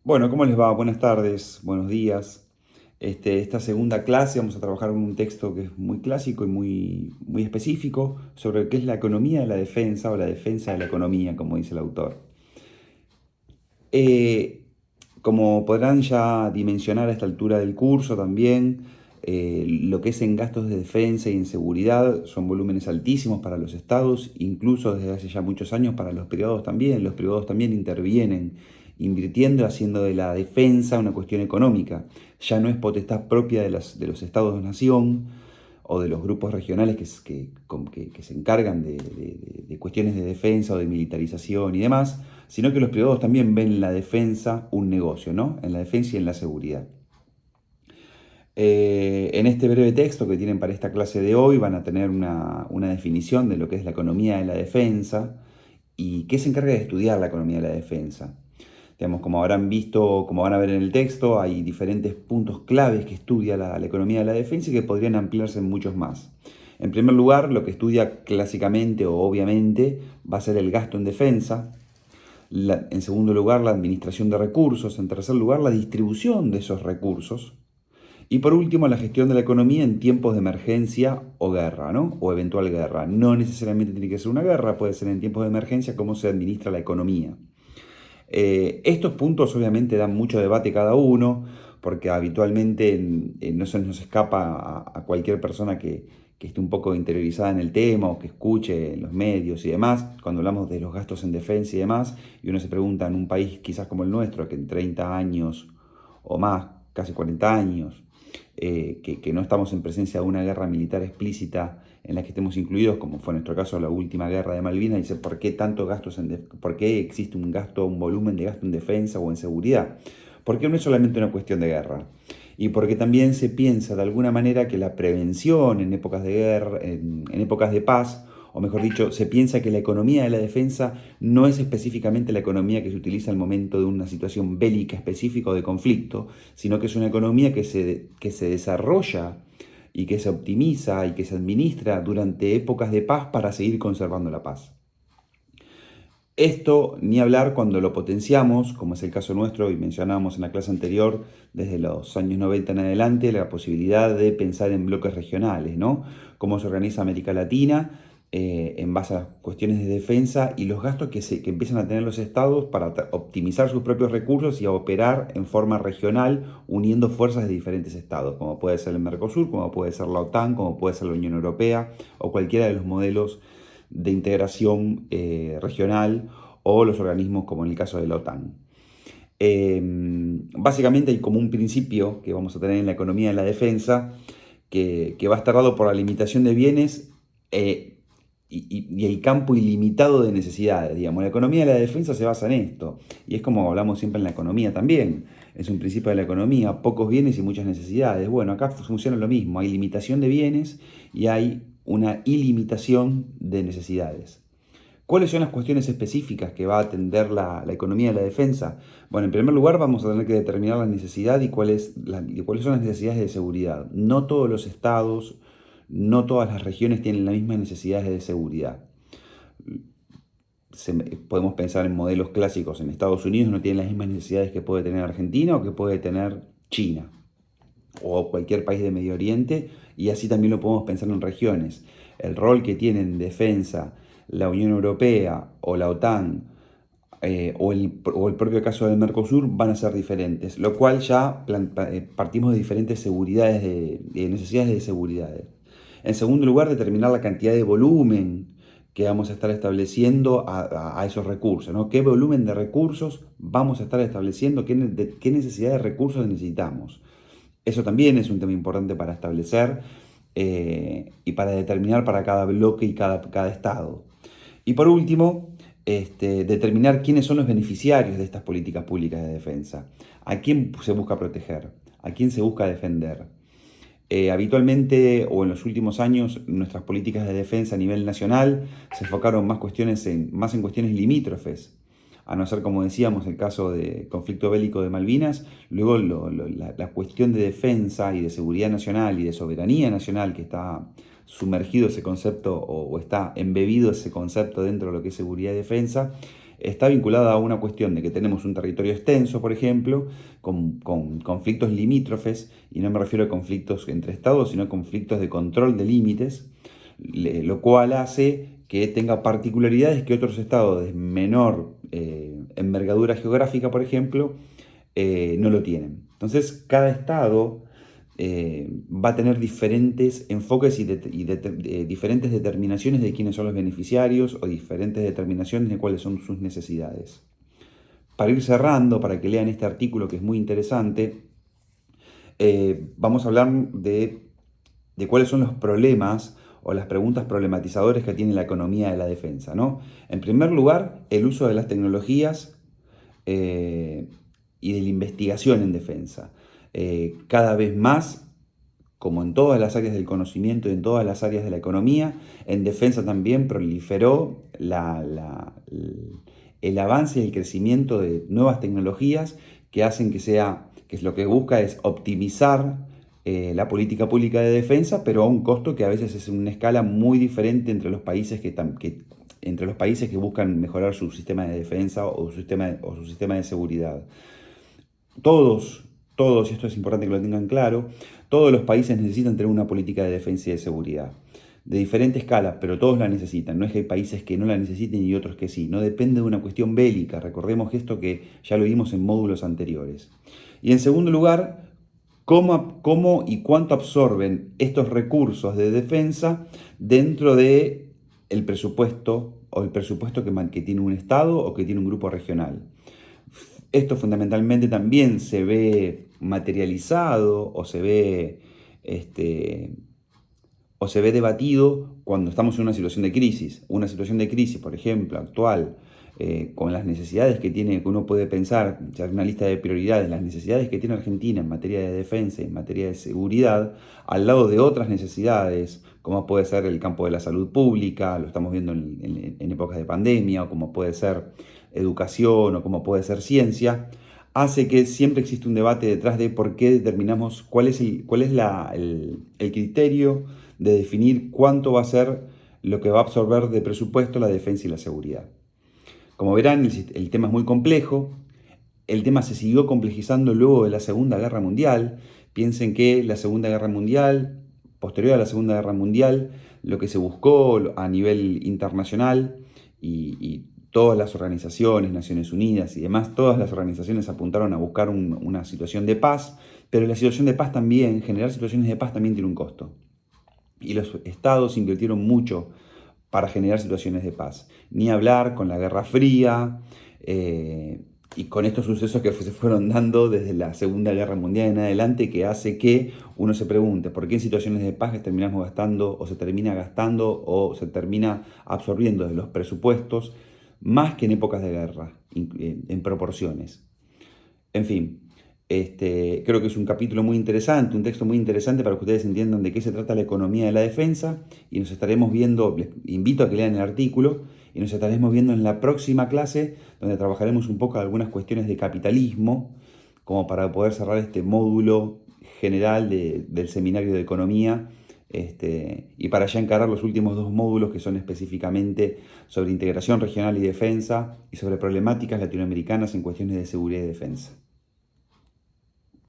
Bueno, ¿cómo les va? Buenas tardes, buenos días. Esta segunda clase vamos a trabajar con un texto que es muy clásico y muy específico sobre qué es la economía de la defensa o la defensa de la economía, como dice el autor. Eh, Como podrán ya dimensionar a esta altura del curso también, lo que es en gastos de defensa y en seguridad son volúmenes altísimos para los estados, incluso desde hace ya muchos años para los privados también. Los privados también intervienen, invirtiendo, haciendo de la defensa una cuestión económica. Ya no es potestad propia de los estados-nación o de los grupos regionales que se encargan de cuestiones de defensa o de militarización y demás, sino que los privados también ven en la defensa un negocio, ¿no? En la defensa y en la seguridad. En este breve texto que tienen para esta clase de hoy van a tener una definición de lo que es la economía de la defensa y qué se encarga de estudiar la economía de la defensa. Digamos, como habrán visto, como van a ver en el texto, hay diferentes puntos claves que estudia la economía de la defensa y que podrían ampliarse en muchos más. En primer lugar, lo que estudia clásicamente o obviamente va a ser el gasto en defensa. En segundo lugar, la administración de recursos. En tercer lugar, la distribución de esos recursos. Y por último, la gestión de la economía en tiempos de emergencia o guerra, ¿no? O eventual guerra. No necesariamente tiene que ser una guerra, puede ser en tiempos de emergencia cómo se administra la economía. Estos puntos obviamente dan mucho debate cada uno, porque habitualmente no se nos escapa a cualquier persona que esté un poco interiorizada en el tema o que escuche en los medios y demás, cuando hablamos de los gastos en defensa y demás, y uno se pregunta en un país quizás como el nuestro, que en 30 años o más, casi 40 años, que no estamos en presencia de una guerra militar explícita en la que estemos incluidos, como fue en nuestro caso la última guerra de Malvinas, dice, ¿por qué tanto gastos por qué existe un gasto, un volumen de gasto en defensa o en seguridad? Porque no es solamente una cuestión de guerra. Y porque también se piensa de alguna manera que la prevención en épocas de guerra, en épocas de paz, o mejor dicho, se piensa que la economía de la defensa no es específicamente la economía que se utiliza al momento de una situación bélica específica o de conflicto, sino que es una economía que se desarrolla y que se optimiza y que se administra durante épocas de paz para seguir conservando la paz. Esto ni hablar cuando lo potenciamos, como es el caso nuestro y mencionábamos en la clase anterior, desde los años 90 en adelante, la posibilidad de pensar en bloques regionales, ¿no? Cómo se organiza América Latina en base a cuestiones de defensa y los gastos que empiezan a tener los estados para optimizar sus propios recursos y a operar en forma regional uniendo fuerzas de diferentes estados, como puede ser el Mercosur, como puede ser la OTAN, como puede ser la Unión Europea o cualquiera de los modelos de integración regional o los organismos como en el caso de la OTAN. Básicamente hay como un principio que vamos a tener en la economía de la defensa que va a estar dado por la limitación de bienes y el campo ilimitado de necesidades. Digamos. La economía de la defensa se basa en esto y es como hablamos siempre en la economía también. Es un principio de la economía, pocos bienes y muchas necesidades. Bueno, acá funciona lo mismo, hay limitación de bienes y hay una ilimitación de necesidades. ¿Cuáles son las cuestiones específicas que va a atender la economía de la defensa? Bueno, en primer lugar vamos a tener que determinar la necesidad y cuáles son las necesidades de seguridad. No todos los estados, no todas las regiones tienen las mismas necesidades de seguridad. Podemos pensar en modelos clásicos. En Estados Unidos no tienen las mismas necesidades que puede tener Argentina o que puede tener China o cualquier país de Medio Oriente, y así también lo podemos pensar en regiones. El rol que tienen en defensa la Unión Europea o la OTAN o el propio caso del Mercosur van a ser diferentes, lo cual ya partimos de diferentes seguridades, de necesidades de seguridad. En segundo lugar, determinar la cantidad de volumen que vamos a estar estableciendo a esos recursos, ¿no? ¿Qué volumen de recursos vamos a estar estableciendo? ¿Qué necesidad de recursos necesitamos? Eso también es un tema importante para establecer y para determinar para cada bloque y cada estado. Y por último, determinar quiénes son los beneficiarios de estas políticas públicas de defensa. ¿A quién se busca proteger? ¿A quién se busca defender? Habitualmente o en los últimos años nuestras políticas de defensa a nivel nacional se enfocaron más en cuestiones limítrofes, a no ser, como decíamos, el caso de conflicto bélico de Malvinas. Luego la cuestión de defensa y de seguridad nacional y de soberanía nacional que está sumergido ese concepto o está embebido ese concepto dentro de lo que es seguridad y defensa, está vinculada a una cuestión de que tenemos un territorio extenso, por ejemplo, con conflictos limítrofes, y no me refiero a conflictos entre estados, sino a conflictos de control de límites, lo cual hace que tenga particularidades que otros estados de menor envergadura geográfica, por ejemplo, no lo tienen. Entonces, cada estado va a tener diferentes enfoques y diferentes determinaciones de quiénes son los beneficiarios o diferentes determinaciones de cuáles son sus necesidades. Para ir cerrando, para que lean este artículo que es muy interesante, vamos a hablar de cuáles son los problemas o las preguntas problematizadoras que tiene la economía de la defensa, ¿no? En primer lugar, el uso de las tecnologías y de la investigación en defensa. Cada vez más, como en todas las áreas del conocimiento y en todas las áreas de la economía, en defensa también proliferó el avance y el crecimiento de nuevas tecnologías que hacen que lo que busca es optimizar la política pública de defensa, pero a un costo que a veces es una escala muy diferente entre los países entre los países que buscan mejorar su sistema de defensa o su sistema de seguridad. Todos, y esto es importante que lo tengan claro, todos los países necesitan tener una política de defensa y de seguridad, de diferente escala, pero todos la necesitan. No es que hay países que no la necesiten y otros que sí. No depende de una cuestión bélica. Recordemos esto que ya lo vimos en módulos anteriores. Y en segundo lugar, cómo y cuánto absorben estos recursos de defensa dentro del presupuesto o el presupuesto que tiene un Estado o que tiene un grupo regional. Esto fundamentalmente también se ve materializado o se ve debatido cuando estamos en una situación de crisis. Una situación de crisis, por ejemplo, actual, con las necesidades que uno puede pensar, ya una lista de prioridades, las necesidades que tiene Argentina en materia de defensa y en materia de seguridad, al lado de otras necesidades, como puede ser el campo de la salud pública, lo estamos viendo en épocas de pandemia, o como puede ser educación, o como puede ser ciencia, hace que siempre existe un debate detrás de por qué determinamos cuál es el criterio de definir cuánto va a ser lo que va a absorber de presupuesto la defensa y la seguridad. Como verán, el tema es muy complejo. El tema se siguió complejizando luego de la Segunda Guerra Mundial. Piensen que la Segunda Guerra Mundial, posterior a la Segunda Guerra Mundial, lo que se buscó a nivel internacional y todas las organizaciones, Naciones Unidas y demás, todas las organizaciones apuntaron a buscar una situación de paz, pero la situación de paz también, generar situaciones de paz también tiene un costo. Y los estados invirtieron mucho para generar situaciones de paz. Ni hablar con la Guerra Fría y con estos sucesos que se fueron dando desde la Segunda Guerra Mundial en adelante, que hace que uno se pregunte por qué en situaciones de paz terminamos gastando o se termina gastando o se termina absorbiendo de los presupuestos más que en épocas de guerra, en proporciones. En fin, creo que es un capítulo muy interesante, un texto muy interesante para que ustedes entiendan de qué se trata la economía de la defensa, y nos estaremos viendo, les invito a que lean el artículo, y nos estaremos viendo en la próxima clase, donde trabajaremos un poco algunas cuestiones de capitalismo, como para poder cerrar este módulo general del seminario de economía, y para ya encarar los últimos dos módulos que son específicamente sobre integración regional y defensa y sobre problemáticas latinoamericanas en cuestiones de seguridad y defensa.